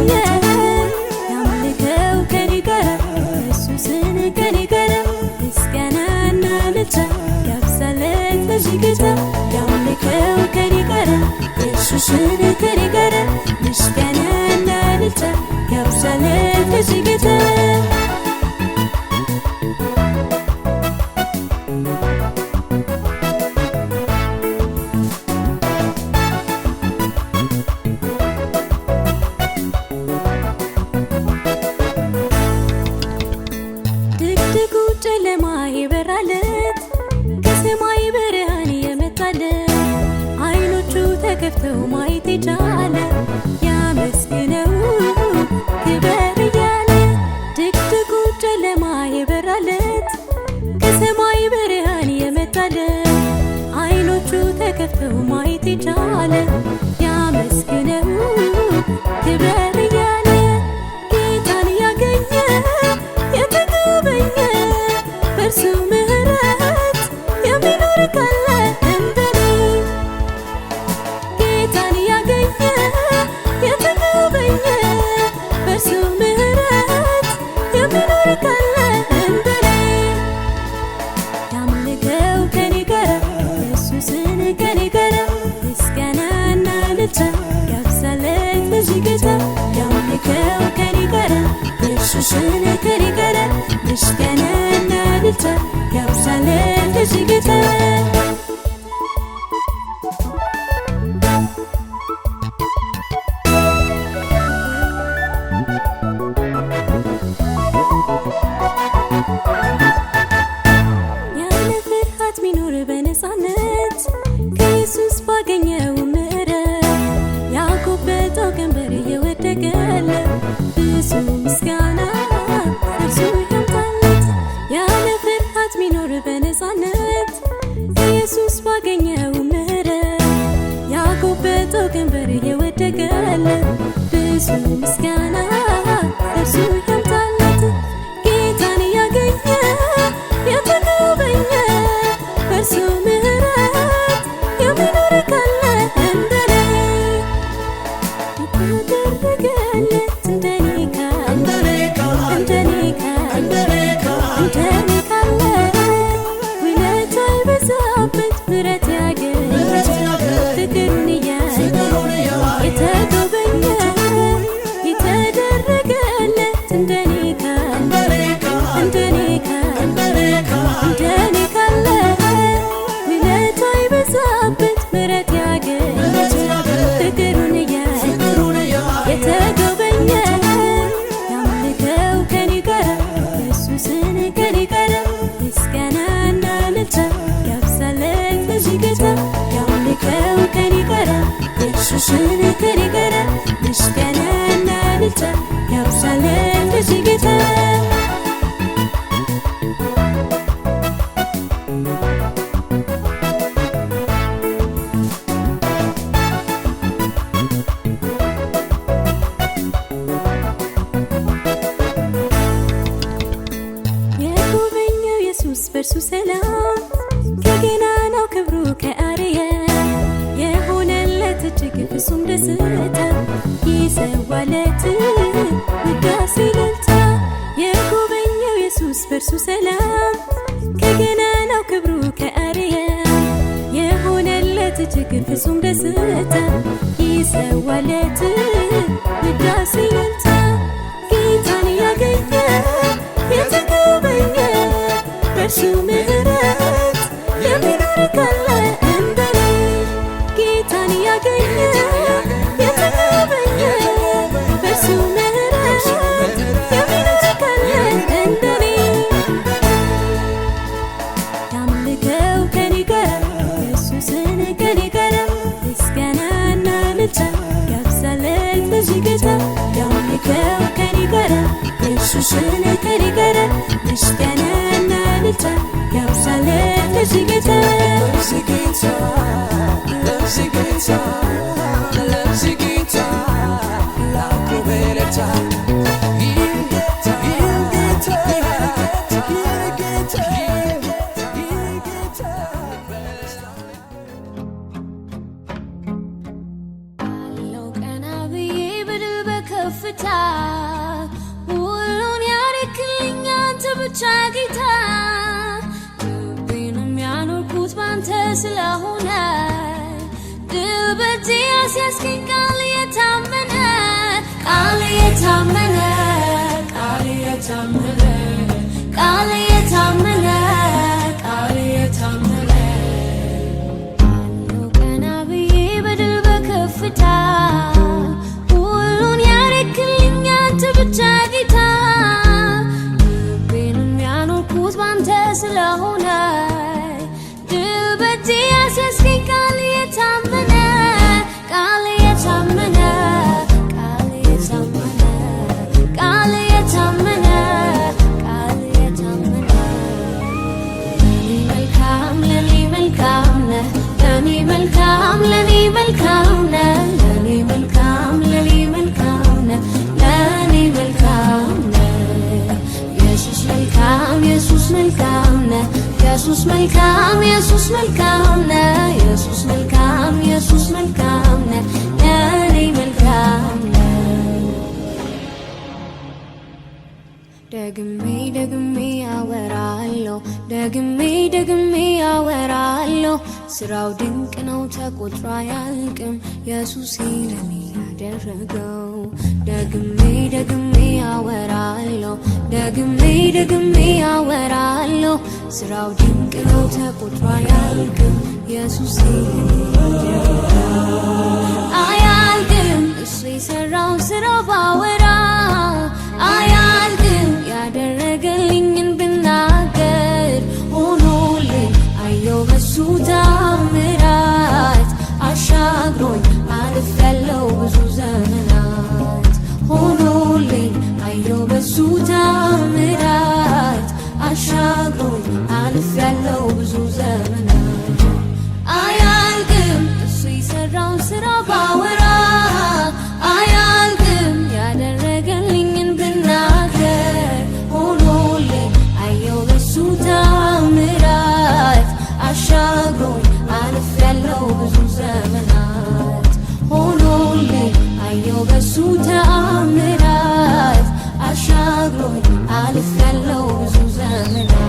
ያገኘ ያምልከው ከኔ ጋር ኢየሱስን ከኔ ጋር ምስጋናና እልልታ ያብዛለት ለዚህ ጌታ ያምልከው ከኔ ጋር ኢየሱስን ከኔ ጋር ምስጋናና እልልታ ያብዛለት ለዚህ ጌታ ከፍተው ማየት የቻለ ያመስግነው ክበር እያለ ድቅድቁ ጨለማ የበራለት ከሰማይ ብርሃን የመጣለት አይኖቹ ተከፍተው ማየት የቻለ ያመስግነው ክበር እያለ ጌታን ያገኘ የተጎበኘ በእርሱ ምሕረት የሚኖር ካለ ያብዛለት ለዚህ ጌታ ያምልከው ከኔ ጋር ኢየሱስን ከኔ ጋር ምስጋናና እልልታ ያብዛለት ለዚህ ጌታ ያለ ፍርሃት ሚኖር በነፃነት ከኢየሱስ ባገኘው ቀንበር እየወደቀለ ብዙ ምስጋና እርሱ ያምጣለት ያለ ፍርሃት ሚኖር በነፃነት ኢየሱስ ባገኘው ምሕረት ያጎበጠው ቀንበር እየወደቀለ ብዙ ምስጋና እርሱ ያምጣለት ጌታን ያገኘ የተጎበኘ በእርሱ ምሕረት የሚኖር ካለ ኢየሱስን ከኔ ጋር ምስጋናና እልልታ ያብዛለት ለዚህ ጌታ የጎበኘው ኢየሱስ በእርሱ ሰላም ከገናናው ክብሩ ከአርያም እጅግ ፍጹም ደስታ ይሰዋለት ውዳሴ እልልታ የጎበኘው ኢየሱስ በእርሱ ሰላም ከገናናው ክብሩ ከአርያም የሆነለት እጅግ ፍጹም ደስታ ይሰዋለት ውዳሴ እልልታ ጌታን ያገኘ የተጎበኘ በእርሱ ምሕረት የሚኖር ካለ ያገኘ የተጎበኘ በእርሱ ምሕረት የሚኖር ካለ እንደኔ ያምልከው ከኔ ጋር ኢየሱስን ከኔ ጋር ምስጋናና እልልታ ያብዛለት ለዚህ ጌታ ያምልከው ከኔ ጋር ኢየሱስን ከኔ ጋር ምስጋናና እልልታ ያብዛለት ለዚህ ጌታ በከፍታ ሁሉን ያረክልኝ አንተ ብቻ ጌታ ልቤንም ያኖርኩት ባንተ ስለሆነ ድል በእጄ ያስያዝከኝ ቃል የታመነ ቃል የታመነ ቃል የታመነ ቃል የታመነ ቃል የታመነ አለው ቀና ብዬ በድል በከፍታ ሁሉን ያረክልኝ አንተ ብቻ ጌታ ልቤንም ያኖርኩት ባንተ ስለሆነ ድል በእጄ ያስያዝከኝ ቃል የታመነ ቃል የታመነ ቃል የታመነ ቃል የታመነ ቃል የታመነ ለኔ መልካም ነህ ለኔ መልካም ለኔ መልካም ነህ ለኔ መልካም ለኔ መልካም ነህ ለኔ መልካም ነህ ኢየሱስ መልካም ኢየሱስ መልካም ነህ ኢየሱስ መልካም ኢየሱስ መልካም ነህ ኢየሱስ መልካም ኢየሱስ መልካም ነህ ለኔ መልካም ነህ ደግሜ ደግሜ አወራለሁ ደግሜ ደግሜ አወራለሁ ስራው ድንቅ ነው ተቆጥሮ አያልቅም ኢየሱስ ለኔ ያደረገው ደግሜ ደግሜ አወራለሁ ደግሜ ደግሜ አወራለሁ ስራው ድንቅ ነው ተቆጥሮ አያልቅም ኢየሱስ አያልቅም እሱ የሰራው ስራው ባወራ አያልቅም ያደረገልኝን ብናገር ሆኖልኝ አየው በሱ ታምራት አሻግሮኝ አልፌያለሁ ብዙ ዘመናት ሆኖልኝ አየው በሱ ታምራት አሻግሮኝ አልፌያለሁ ብዙ ዘመናት አያልቅም እሱ የሰራውን ስራ ባወራ አያልቅም ያደረገልኝን ብናገር ሆኖልኝ አየው በሱ ታምራት አሻግሮኝ አልፌያለሁ ብዙ ዘመናት ሆኖልኝ አየው በሱ ታምራት አሻግሮኝ አልፌያለሁ ብዙ ዘመናት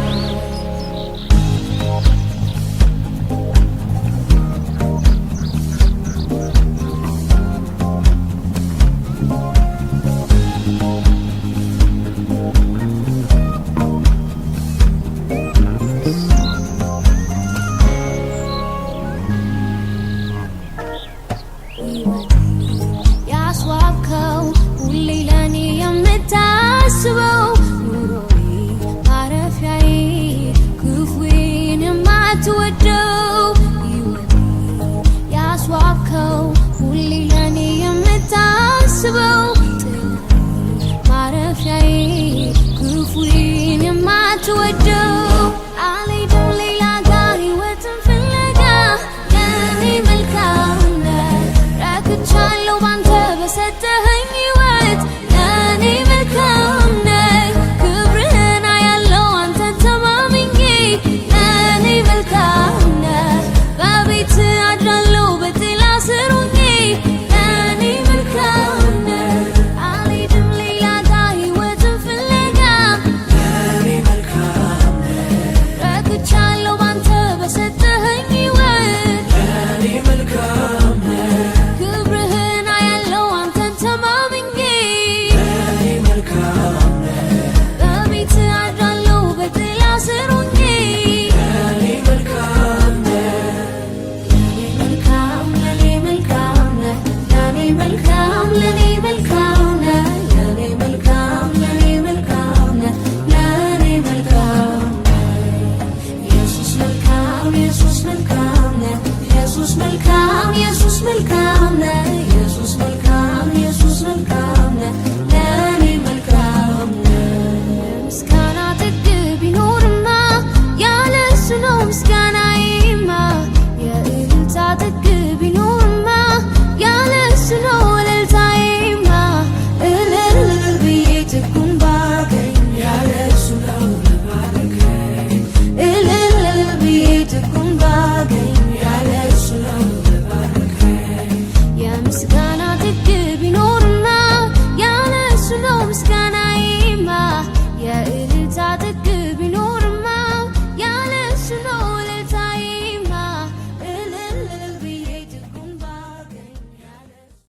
ያስዋብከው ሁሌ ለኔ የምታስበው ኑሮዬ ማረፊያዬ ክፉዬን የማትወደው ሕይወቴ ያስዋብከው ሁሌ ለኔ የምታስበው ጥላዬ ማረፊያዬ ክፉዬን የማትወደው